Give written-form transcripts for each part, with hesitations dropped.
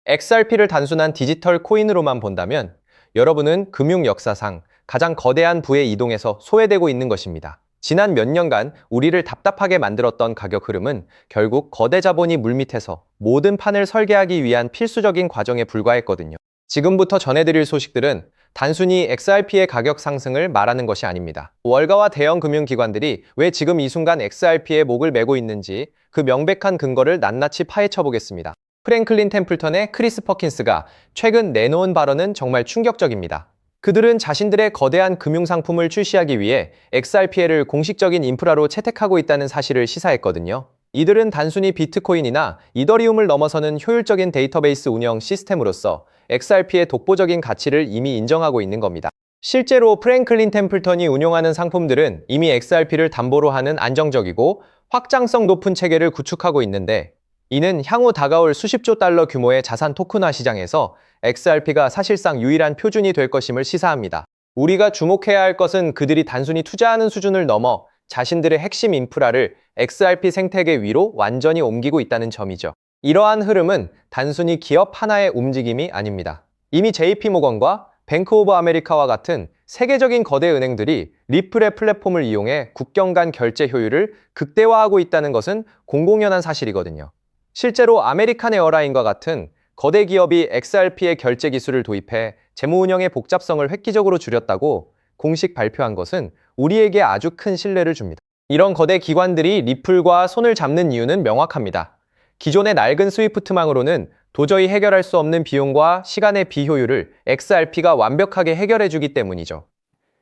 XRP를 단순한 디지털 코인으로만 본다면 여러분은 금융 역사상 가장 거대한 부에 이동해서 소외되고 있는 것입니다. 지난 몇 년간 우리를 답답하게 만들었던 가격 흐름은 결국 거대 자본이 물밑에서 모든 판을 설계하기 위한 필수적인 과정에 불과했거든요. 지금부터 전해드릴 소식들은 단순히 XRP의 가격 상승을 말하는 것이 아닙니다. 월가와 대형 금융기관들이 왜 지금 이 순간 XRP에 목을 메고 있는지 그 명백한 근거를 낱낱이 파헤쳐 보겠습니다. 프랭클린 템플턴의 크리스 퍼킨스가 최근 내놓은 발언은 정말 충격적입니다. 그들은 자신들의 거대한 금융상품을 출시하기 위해 XRP를 공식적인 인프라로 채택하고 있다는 사실을 시사했거든요. 이들은 단순히 비트코인이나 이더리움을 넘어서는 효율적인 데이터베이스 운영 시스템으로서 XRP의 독보적인 가치를 이미 인정하고 있는 겁니다. 실제로 프랭클린 템플턴이 운용하는 상품들은 이미 XRP를 담보로 하는 안정적이고 확장성 높은 체계를 구축하고 있는데, 이는 향후 다가올 수십조 달러 규모의 자산 토큰화 시장에서 XRP가 사실상 유일한 표준이 될 것임을 시사합니다. 우리가 주목해야 할 것은 그들이 단순히 투자하는 수준을 넘어 자신들의 핵심 인프라를 XRP 생태계 위로 완전히 옮기고 있다는 점이죠. 이러한 흐름은 단순히 기업 하나의 움직임이 아닙니다. 이미 JP모건과 뱅크 오브 아메리카와 같은 세계적인 거대 은행들이 리플의 플랫폼을 이용해 국경 간 결제 효율을 극대화하고 있다는 것은 공공연한 사실이거든요. 실제로 아메리칸 에어라인과 같은 거대 기업이 XRP의 결제 기술을 도입해 재무 운영의 복잡성을 획기적으로 줄였다고 공식 발표한 것은 우리에게 아주 큰 신뢰를 줍니다. 이런 거대 기관들이 리플과 손을 잡는 이유는 명확합니다. 기존의 낡은 스위프트망으로는 도저히 해결할 수 없는 비용과 시간의 비효율을 XRP가 완벽하게 해결해주기 때문이죠.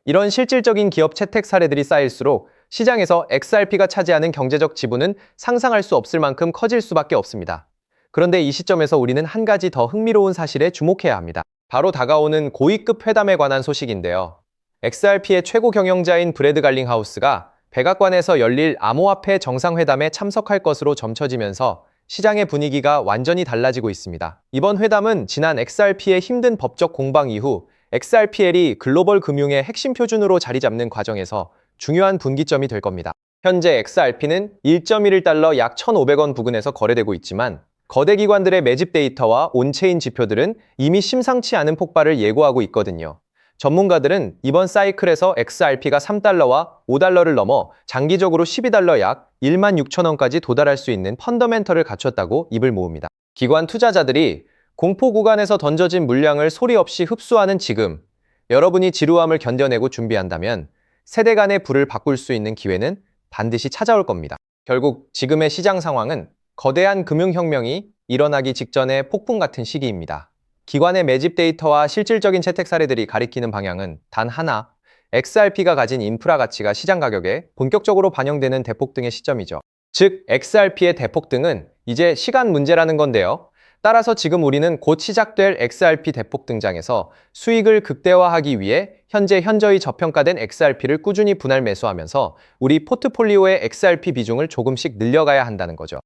이런 실질적인 기업 채택 사례들이 쌓일수록 시장에서 XRP가 차지하는 경제적 지분은 상상할 수 없을 만큼 커질 수밖에 없습니다. 그런데 이 시점에서 우리는 한 가지 더 흥미로운 사실에 주목해야 합니다. 바로 다가오는 고위급 회담에 관한 소식인데요. XRP의 최고 경영자인 브래드 갈링하우스가 백악관에서 열릴 암호화폐 정상회담에 참석할 것으로 점쳐지면서 시장의 분위기가 완전히 달라지고 있습니다. 이번 회담은 지난 XRP의 힘든 법적 공방 이후 XRPL이 글로벌 금융의 핵심 표준으로 자리 잡는 과정에서 중요한 분기점이 될 겁니다. 현재 XRP는 1.11달러 약 1,500원 부근에서 거래되고 있지만, 거대 기관들의 매집 데이터와 온체인 지표들은 이미 심상치 않은 폭발을 예고하고 있거든요. 전문가들은 이번 사이클에서 XRP가 3달러와 5달러를 넘어 장기적으로 12달러 약 16,000원까지 도달할 수 있는 펀더멘털을 갖췄다고 입을 모읍니다. 기관 투자자들이 공포 구간에서 던져진 물량을 소리 없이 흡수하는 지금, 여러분이 지루함을 견뎌내고 준비한다면 세대 간의 불을 바꿀 수 있는 기회는 반드시 찾아올 겁니다. 결국 지금의 시장 상황은 거대한 금융혁명이 일어나기 직전의 폭풍 같은 시기입니다. 기관의 매집 데이터와 실질적인 채택 사례들이 가리키는 방향은 단 하나, XRP가 가진 인프라 가치가 시장 가격에 본격적으로 반영되는 대폭등의 시점이죠. 즉, XRP의 대폭등은 이제 시간 문제라는 건데요. 따라서 지금 우리는 곧 시작될 XRP 대폭 등장에서 수익을 극대화하기 위해 현재 현저히 저평가된 XRP를 꾸준히 분할 매수하면서 우리 포트폴리오의 XRP 비중을 조금씩 늘려가야 한다는 거죠.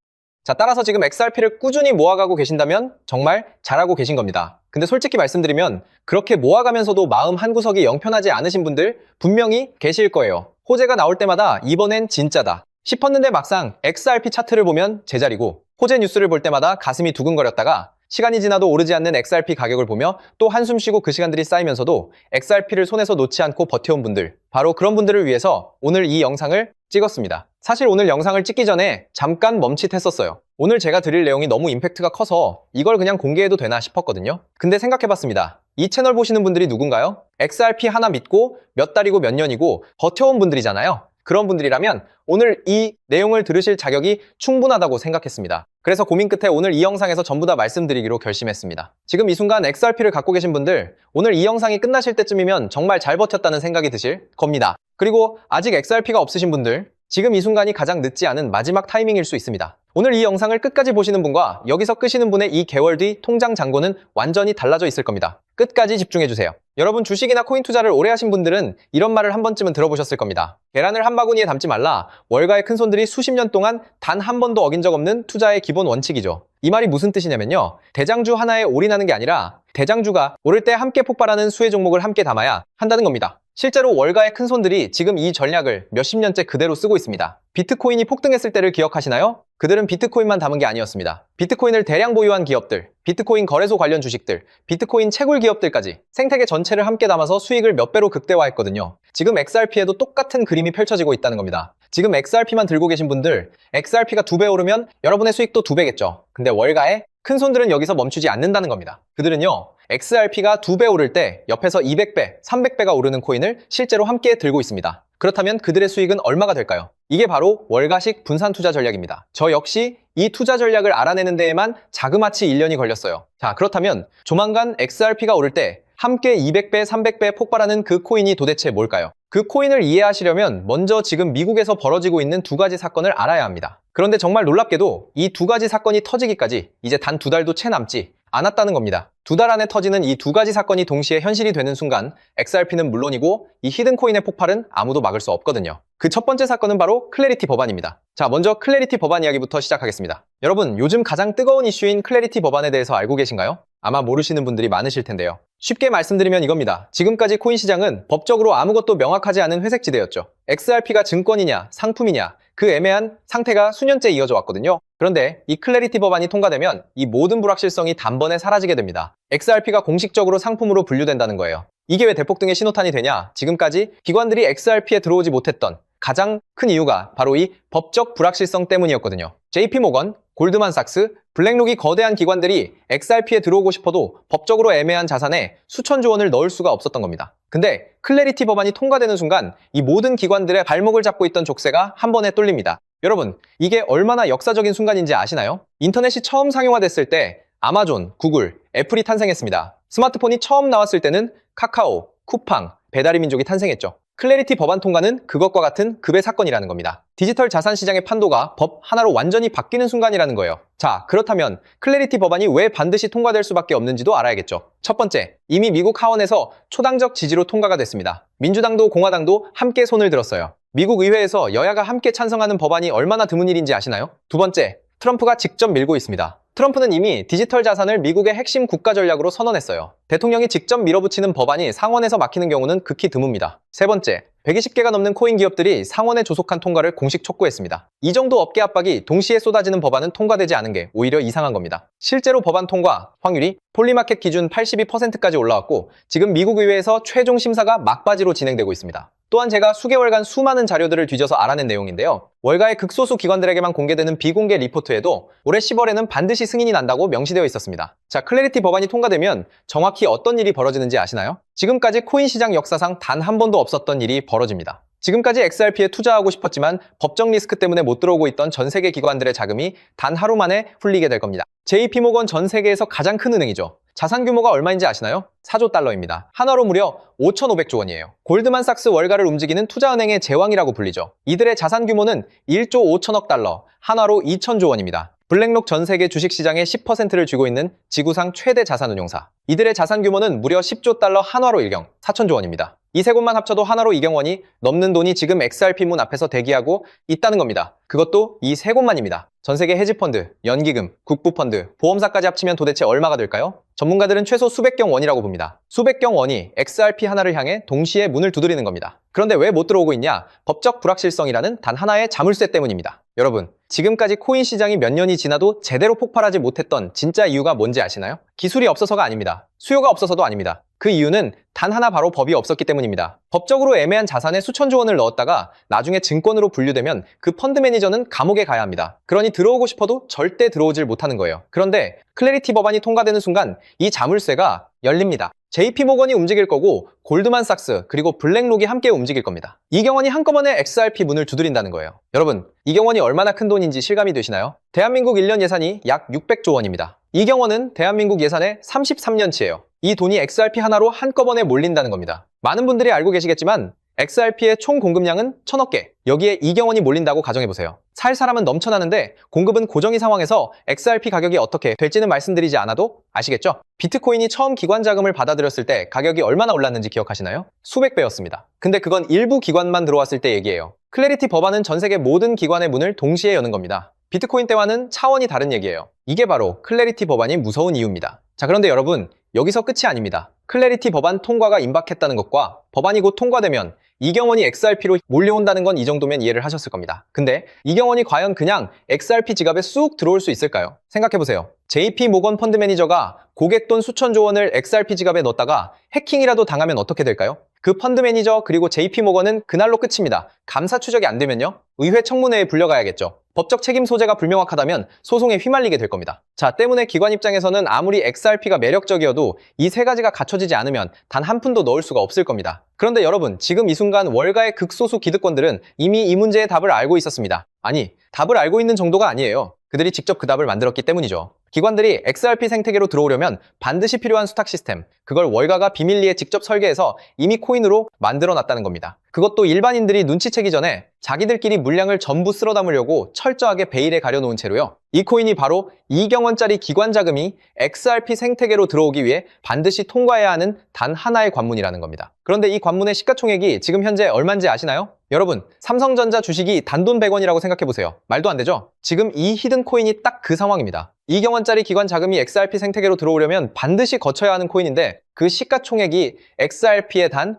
자, 따라서 지금 XRP를 꾸준히 모아가고 계신다면 정말 잘하고 계신 겁니다. 근데 솔직히 말씀드리면 그렇게 모아가면서도 마음 한구석이 영편하지 않으신 분들 분명히 계실 거예요. 호재가 나올 때마다 이번엔 진짜다 싶었는데 막상 XRP 차트를 보면 제자리고, 호재 뉴스를 볼 때마다 가슴이 두근거렸다가 시간이 지나도 오르지 않는 XRP 가격을 보며 또 한숨 쉬고 그 시간들이 쌓이면서도 XRP를 손에서 놓지 않고 버텨온 분들, 바로 그런 분들을 위해서 오늘 이 영상을 찍었습니다. 사실 오늘 영상을 찍기 전에 잠깐 멈칫했었어요. 오늘 제가 드릴 내용이 너무 임팩트가 커서 이걸 그냥 공개해도 되나 싶었거든요. 근데 생각해봤습니다. 이 채널 보시는 분들이 누군가요? XRP 하나 믿고 몇 달이고 몇 년이고 버텨온 분들이잖아요. 그런 분들이라면 오늘 이 내용을 들으실 자격이 충분하다고 생각했습니다. 그래서 고민 끝에 오늘 이 영상에서 전부 다 말씀드리기로 결심했습니다. 지금 이 순간 XRP를 갖고 계신 분들, 오늘 이 영상이 끝나실 때쯤이면 정말 잘 버텼다는 생각이 드실 겁니다. 그리고 아직 XRP가 없으신 분들, 지금 이 순간이 가장 늦지 않은 마지막 타이밍일 수 있습니다. 오늘 이 영상을 끝까지 보시는 분과 여기서 끄시는 분의 이 개월 뒤 통장 잔고는 완전히 달라져 있을 겁니다. 끝까지 집중해주세요. 여러분, 주식이나 코인 투자를 오래 하신 분들은 이런 말을 한 번쯤은 들어보셨을 겁니다. 계란을 한 바구니에 담지 말라. 월가의 큰손들이 수십 년 동안 단 한 번도 어긴 적 없는 투자의 기본 원칙이죠. 이 말이 무슨 뜻이냐면요, 대장주 하나에 올인하는 게 아니라 대장주가 오를 때 함께 폭발하는 수혜 종목을 함께 담아야 한다는 겁니다. 실제로 월가의 큰손들이 지금 이 전략을 몇십 년째 그대로 쓰고 있습니다. 비트코인이 폭등했을 때를 기억하시나요? 그들은 비트코인만 담은 게 아니었습니다. 비트코인을 대량 보유한 기업들, 비트코인 거래소 관련 주식들, 비트코인 채굴 기업들까지 생태계 전체를 함께 담아서 수익을 몇 배로 극대화했거든요. 지금 XRP에도 똑같은 그림이 펼쳐지고 있다는 겁니다. 지금 XRP만 들고 계신 분들, XRP가 2배 오르면 여러분의 수익도 2배겠죠. 근데 월가의 큰손들은 여기서 멈추지 않는다는 겁니다. 그들은요, XRP가 2배 오를 때 옆에서 200배, 300배가 오르는 코인을 실제로 함께 들고 있습니다. 그렇다면 그들의 수익은 얼마가 될까요? 이게 바로 월가식 분산 투자 전략입니다. 저 역시 이 투자 전략을 알아내는 데에만 자그마치 1년이 걸렸어요. 자, 그렇다면 조만간 XRP가 오를 때 함께 200배, 300배 폭발하는 그 코인이 도대체 뭘까요? 그 코인을 이해하시려면 먼저 지금 미국에서 벌어지고 있는 두 가지 사건을 알아야 합니다. 그런데 정말 놀랍게도 이 두 가지 사건이 터지기까지 이제 단 2달도 채 남지 않았다는 겁니다. 2달 안에 터지는 이 두 가지 사건이 동시에 현실이 되는 순간 XRP는 물론이고 이 히든코인의 폭발은 아무도 막을 수 없거든요. 그 첫 번째 사건은 바로 클래리티 법안입니다. 자, 먼저 클래리티 법안 이야기부터 시작하겠습니다. 여러분, 요즘 가장 뜨거운 이슈인 클래리티 법안에 대해서 알고 계신가요? 아마 모르시는 분들이 많으실 텐데요. 쉽게 말씀드리면 이겁니다. 지금까지 코인 시장은 법적으로 아무것도 명확하지 않은 회색지대였죠. XRP가 증권이냐, 상품이냐, 그 애매한 상태가 수년째 이어져 왔거든요. 그런데 이 클래리티 법안이 통과되면 이 모든 불확실성이 단번에 사라지게 됩니다. XRP가 공식적으로 상품으로 분류된다는 거예요. 이게 왜 대폭등의 신호탄이 되냐? 지금까지 기관들이 XRP에 들어오지 못했던 가장 큰 이유가 바로 이 법적 불확실성 때문이었거든요. JP모건, 골드만삭스, 블랙록이 거대한 기관들이 XRP에 들어오고 싶어도 법적으로 애매한 자산에 수천조 원을 넣을 수가 없었던 겁니다. 근데 클래리티 법안이 통과되는 순간 이 모든 기관들의 발목을 잡고 있던 족쇄가 한 번에 뚫립니다. 여러분, 이게 얼마나 역사적인 순간인지 아시나요? 인터넷이 처음 상용화됐을 때 아마존, 구글, 애플이 탄생했습니다. 스마트폰이 처음 나왔을 때는 카카오, 쿠팡, 배달의 민족이 탄생했죠. 클래리티 법안 통과는 그것과 같은 급의 사건이라는 겁니다. 디지털 자산 시장의 판도가 법 하나로 완전히 바뀌는 순간이라는 거예요. 자, 그렇다면 클래리티 법안이 왜 반드시 통과될 수밖에 없는지도 알아야겠죠. 첫 번째, 이미 미국 하원에서 초당적 지지로 통과가 됐습니다. 민주당도 공화당도 함께 손을 들었어요. 미국 의회에서 여야가 함께 찬성하는 법안이 얼마나 드문 일인지 아시나요? 두 번째, 트럼프가 직접 밀고 있습니다. 트럼프는 이미 디지털 자산을 미국의 핵심 국가 전략으로 선언했어요. 대통령이 직접 밀어붙이는 법안이 상원에서 막히는 경우는 극히 드뭅니다. 세 번째, 120개가 넘는 코인 기업들이 상원에 조속한 통과를 공식 촉구했습니다. 이 정도 업계 압박이 동시에 쏟아지는 법안은 통과되지 않은 게 오히려 이상한 겁니다. 실제로 법안 통과 확률이 폴리마켓 기준 82%까지 올라왔고 지금 미국 의회에서 최종 심사가 막바지로 진행되고 있습니다. 또한 제가 수개월간 수많은 자료들을 뒤져서 알아낸 내용인데요. 월가의 극소수 기관들에게만 공개되는 비공개 리포트에도 올해 10월에는 반드시 승인이 난다고 명시되어 있었습니다. 자, 클래리티 법안이 통과되면 정확히 어떤 일이 벌어지는지 아시나요? 지금까지 코인 시장 역사상 단 한 번도 없었던 일이 벌어집니다. 지금까지 XRP에 투자하고 싶었지만 법적 리스크 때문에 못 들어오고 있던 전 세계 기관들의 자금이 단 하루 만에 풀리게 될 겁니다. JP모건 전 세계에서 가장 큰 은행이죠. 자산 규모가 얼마인지 아시나요? 4조 달러입니다. 한화로 무려 5,500조 원이에요. 골드만삭스 월가를 움직이는 투자은행의 제왕이라고 불리죠. 이들의 자산 규모는 1조 5천억 달러, 한화로 2천조 원입니다. 블랙록 전 세계 주식시장의 10%를 쥐고 있는 지구상 최대 자산운용사. 이들의 자산 규모는 무려 10조 달러 한화로 일경 4천조 원입니다. 이 세 곳만 합쳐도 한화로 이경원이 넘는 돈이 지금 XRP 문 앞에서 대기하고 있다는 겁니다. 그것도 이 세 곳만입니다. 전 세계 헤지펀드, 연기금, 국부펀드, 보험사까지 합치면 도대체 얼마가 될까요? 전문가들은 최소 수백경 원이라고 봅니다. 수백경 원이 XRP 하나를 향해 동시에 문을 두드리는 겁니다. 그런데 왜 못 들어오고 있냐? 법적 불확실성이라는 단 하나의 자물쇠 때문입니다. 여러분, 지금까지 코인 시장이 몇 년이 지나도 제대로 폭발하지 못했던 진짜 이유가 뭔지 아시나요? 기술이 없어서가 아닙니다. 수요가 없어서도 아닙니다. 그 이유는 단 하나 바로 법이 없었기 때문입니다. 법적으로 애매한 자산에 수천조 원을 넣었다가 나중에 증권으로 분류되면 그 펀드 매니저는 감옥에 가야 합니다. 그러니 들어오고 싶어도 절대 들어오질 못하는 거예요. 그런데 클래리티 법안이 통과되는 순간 이 자물쇠가 열립니다. JP모건이 움직일 거고 골드만삭스 그리고 블랙록이 함께 움직일 겁니다. 이경원이 한꺼번에 XRP 문을 두드린다는 거예요. 여러분, 이경원이 얼마나 큰 돈인지 실감이 되시나요? 대한민국 1년 예산이 약 600조 원입니다. 이경원은 대한민국 예산의 33년치예요. 이 돈이 XRP 하나로 한꺼번에 몰린다는 겁니다. 많은 분들이 알고 계시겠지만 XRP의 총 공급량은 1000억 개. 여기에 이경원이 몰린다고 가정해보세요. 살 사람은 넘쳐나는데 공급은 고정인 상황에서 XRP 가격이 어떻게 될지는 말씀드리지 않아도 아시겠죠? 비트코인이 처음 기관 자금을 받아들였을 때 가격이 얼마나 올랐는지 기억하시나요? 수백 배였습니다. 근데 그건 일부 기관만 들어왔을 때 얘기예요. 클래리티 법안은 전 세계 모든 기관의 문을 동시에 여는 겁니다. 비트코인 때와는 차원이 다른 얘기예요. 이게 바로 클래리티 법안이 무서운 이유입니다. 자, 그런데 여러분, 여기서 끝이 아닙니다. 클래리티 법안 통과가 임박했다는 것과 법안이 곧 통과되면 이경원이 XRP로 몰려온다는 건 이 정도면 이해를 하셨을 겁니다. 근데 이경원이 과연 그냥 XRP 지갑에 쑥 들어올 수 있을까요? 생각해보세요. JP 모건 펀드 매니저가 고객 돈 수천조 원을 XRP 지갑에 넣었다가 해킹이라도 당하면 어떻게 될까요? 그 펀드 매니저 그리고 JP 모건은 그날로 끝입니다. 감사 추적이 안 되면요? 의회 청문회에 불려가야겠죠. 법적 책임 소재가 불명확하다면 소송에 휘말리게 될 겁니다. 자, 때문에 기관 입장에서는 아무리 XRP가 매력적이어도 이 세 가지가 갖춰지지 않으면 단 한 푼도 넣을 수가 없을 겁니다. 그런데 여러분, 지금 이 순간 월가의 극소수 기득권들은 이미 이 문제의 답을 알고 있었습니다. 아니, 답을 알고 있는 정도가 아니에요. 그들이 직접 그 답을 만들었기 때문이죠. 기관들이 XRP 생태계로 들어오려면 반드시 필요한 수탁 시스템, 그걸 월가가 비밀리에 직접 설계해서 이미 코인으로 만들어놨다는 겁니다. 그것도 일반인들이 눈치채기 전에 자기들끼리 물량을 전부 쓸어 담으려고 철저하게 베일에 가려놓은 채로요. 이 코인이 바로 2경원짜리 기관 자금이 XRP 생태계로 들어오기 위해 반드시 통과해야 하는 단 하나의 관문이라는 겁니다. 그런데 이 관문의 시가총액이 지금 현재 얼마인지 아시나요? 여러분, 삼성전자 주식이 단돈 100원이라고 생각해보세요. 말도 안 되죠? 지금 이 히든 코인이 딱 그 상황입니다. 2경원짜리 기관 자금이 XRP 생태계로 들어오려면 반드시 거쳐야 하는 코인인데 그 시가총액이 XRP의 단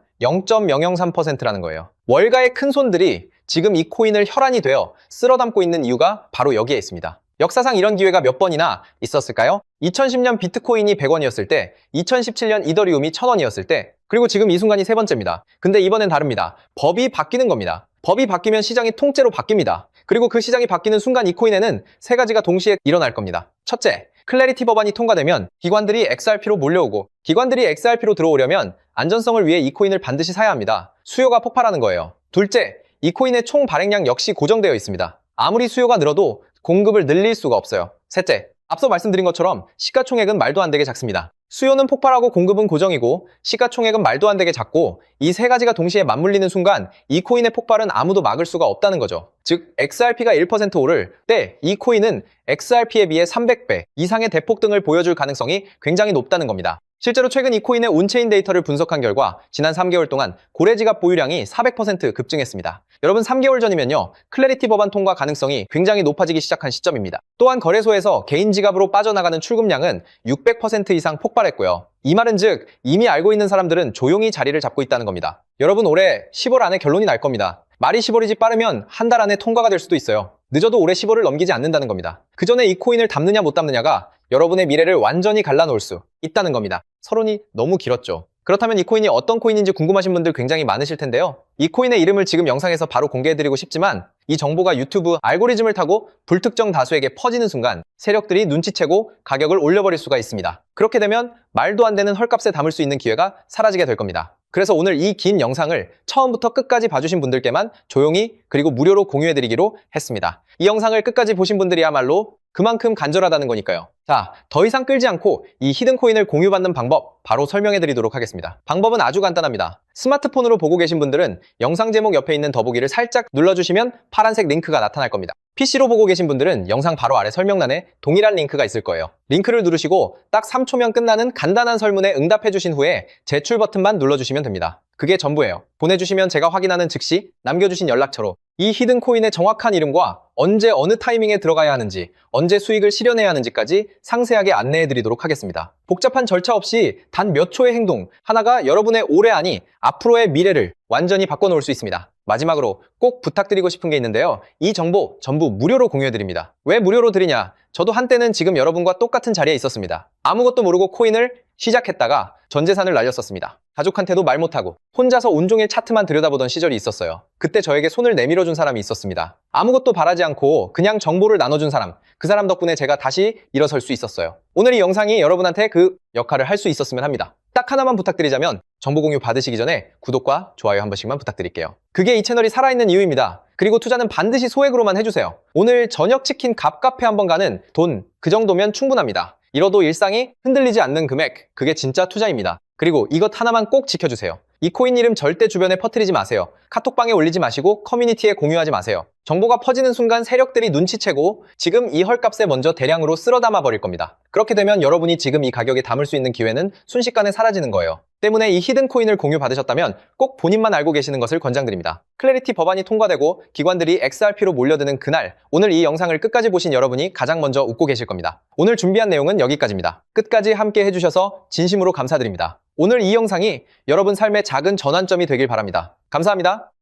0.003%라는 거예요. 월가의 큰손들이 지금 이 코인을 혈안이 되어 쓸어 담고 있는 이유가 바로 여기에 있습니다. 역사상 이런 기회가 몇 번이나 있었을까요? 2010년 비트코인이 100원이었을 때, 2017년 이더리움이 1000원이었을 때, 그리고 지금 이 순간이 세 번째입니다. 근데 이번엔 다릅니다. 법이 바뀌는 겁니다. 법이 바뀌면 시장이 통째로 바뀝니다. 그리고 그 시장이 바뀌는 순간 이 코인에는 세 가지가 동시에 일어날 겁니다. 첫째, 클래리티 법안이 통과되면 기관들이 XRP로 몰려오고 기관들이 XRP로 들어오려면 안전성을 위해 이 코인을 반드시 사야 합니다. 수요가 폭발하는 거예요. 둘째, 이 코인의 총 발행량 역시 고정되어 있습니다. 아무리 수요가 늘어도 공급을 늘릴 수가 없어요. 셋째, 앞서 말씀드린 것처럼 시가총액은 말도 안 되게 작습니다. 수요는 폭발하고 공급은 고정이고 시가총액은 말도 안 되게 작고 이 세 가지가 동시에 맞물리는 순간 이 코인의 폭발은 아무도 막을 수가 없다는 거죠. 즉 XRP가 1% 오를 때 이 코인은 XRP에 비해 300배 이상의 대폭등을 보여줄 가능성이 굉장히 높다는 겁니다. 실제로 최근 이 코인의 온체인 데이터를 분석한 결과 지난 3개월 동안 고래지갑 보유량이 400% 급증했습니다. 여러분 3개월 전이면요. 클래리티 법안 통과 가능성이 굉장히 높아지기 시작한 시점입니다. 또한 거래소에서 개인 지갑으로 빠져나가는 출금량은 600% 이상 폭발했고요. 이 말은 즉 이미 알고 있는 사람들은 조용히 자리를 잡고 있다는 겁니다. 여러분 올해 10월 안에 결론이 날 겁니다. 말이 10월이지 빠르면 한 달 안에 통과가 될 수도 있어요. 늦어도 올해 10월을 넘기지 않는다는 겁니다. 그 전에 이 코인을 담느냐 못 담느냐가 여러분의 미래를 완전히 갈라놓을 수 있다는 겁니다. 서론이 너무 길었죠. 그렇다면 이 코인이 어떤 코인인지 궁금하신 분들 굉장히 많으실 텐데요. 이 코인의 이름을 지금 영상에서 바로 공개해드리고 싶지만 이 정보가 유튜브 알고리즘을 타고 불특정 다수에게 퍼지는 순간 세력들이 눈치채고 가격을 올려버릴 수가 있습니다. 그렇게 되면 말도 안 되는 헐값에 담을 수 있는 기회가 사라지게 될 겁니다. 그래서 오늘 이 긴 영상을 처음부터 끝까지 봐주신 분들께만 조용히 그리고 무료로 공유해드리기로 했습니다. 이 영상을 끝까지 보신 분들이야말로 그만큼 간절하다는 거니까요. 자, 더 이상 끌지 않고 이 히든 코인을 공유받는 방법 바로 설명해 드리도록 하겠습니다. 방법은 아주 간단합니다. 스마트폰으로 보고 계신 분들은 영상 제목 옆에 있는 더보기를 살짝 눌러주시면 파란색 링크가 나타날 겁니다. PC로 보고 계신 분들은 영상 바로 아래 설명란에 동일한 링크가 있을 거예요. 링크를 누르시고 딱 3초면 끝나는 간단한 설문에 응답해 주신 후에 제출 버튼만 눌러주시면 됩니다. 그게 전부예요. 보내주시면 제가 확인하는 즉시 남겨주신 연락처로 이 히든 코인의 정확한 이름과 언제 어느 타이밍에 들어가야 하는지, 언제 수익을 실현해야 하는지까지 상세하게 안내해 드리도록 하겠습니다. 복잡한 절차 없이 단 몇 초의 행동 하나가 여러분의 올해 아니 앞으로의 미래를 완전히 바꿔놓을 수 있습니다. 마지막으로 꼭 부탁드리고 싶은 게 있는데요. 이 정보 전부 무료로 공유해드립니다. 왜 무료로 드리냐? 저도 한때는 지금 여러분과 똑같은 자리에 있었습니다. 아무것도 모르고 코인을 시작했다가 전 재산을 날렸었습니다. 가족한테도 말 못하고 혼자서 온종일 차트만 들여다보던 시절이 있었어요. 그때 저에게 손을 내밀어준 사람이 있었습니다. 아무것도 바라지 않고 그냥 정보를 나눠준 사람, 그 사람 덕분에 제가 다시 일어설 수 있었어요. 오늘 이 영상이 여러분한테 그 역할을 할 수 있었으면 합니다. 딱 하나만 부탁드리자면 정보 공유 받으시기 전에 구독과 좋아요 한 번씩만 부탁드릴게요. 그게 이 채널이 살아있는 이유입니다. 그리고 투자는 반드시 소액으로만 해주세요. 오늘 저녁 치킨 갑카페 한번 가는 돈, 그 정도면 충분합니다. 잃어도 일상이 흔들리지 않는 금액, 그게 진짜 투자입니다. 그리고 이것 하나만 꼭 지켜주세요. 이 코인 이름 절대 주변에 퍼뜨리지 마세요. 카톡방에 올리지 마시고 커뮤니티에 공유하지 마세요. 정보가 퍼지는 순간 세력들이 눈치채고 지금 이 헐값에 먼저 대량으로 쓸어 담아 버릴 겁니다. 그렇게 되면 여러분이 지금 이 가격에 담을 수 있는 기회는 순식간에 사라지는 거예요. 때문에 이 히든 코인을 공유받으셨다면 꼭 본인만 알고 계시는 것을 권장드립니다. 클래리티 법안이 통과되고 기관들이 XRP로 몰려드는 그날, 오늘 이 영상을 끝까지 보신 여러분이 가장 먼저 웃고 계실 겁니다. 오늘 준비한 내용은 여기까지입니다. 끝까지 함께 해주셔서 진심으로 감사드립니다. 오늘 이 영상이 여러분 삶의 작은 전환점이 되길 바랍니다. 감사합니다.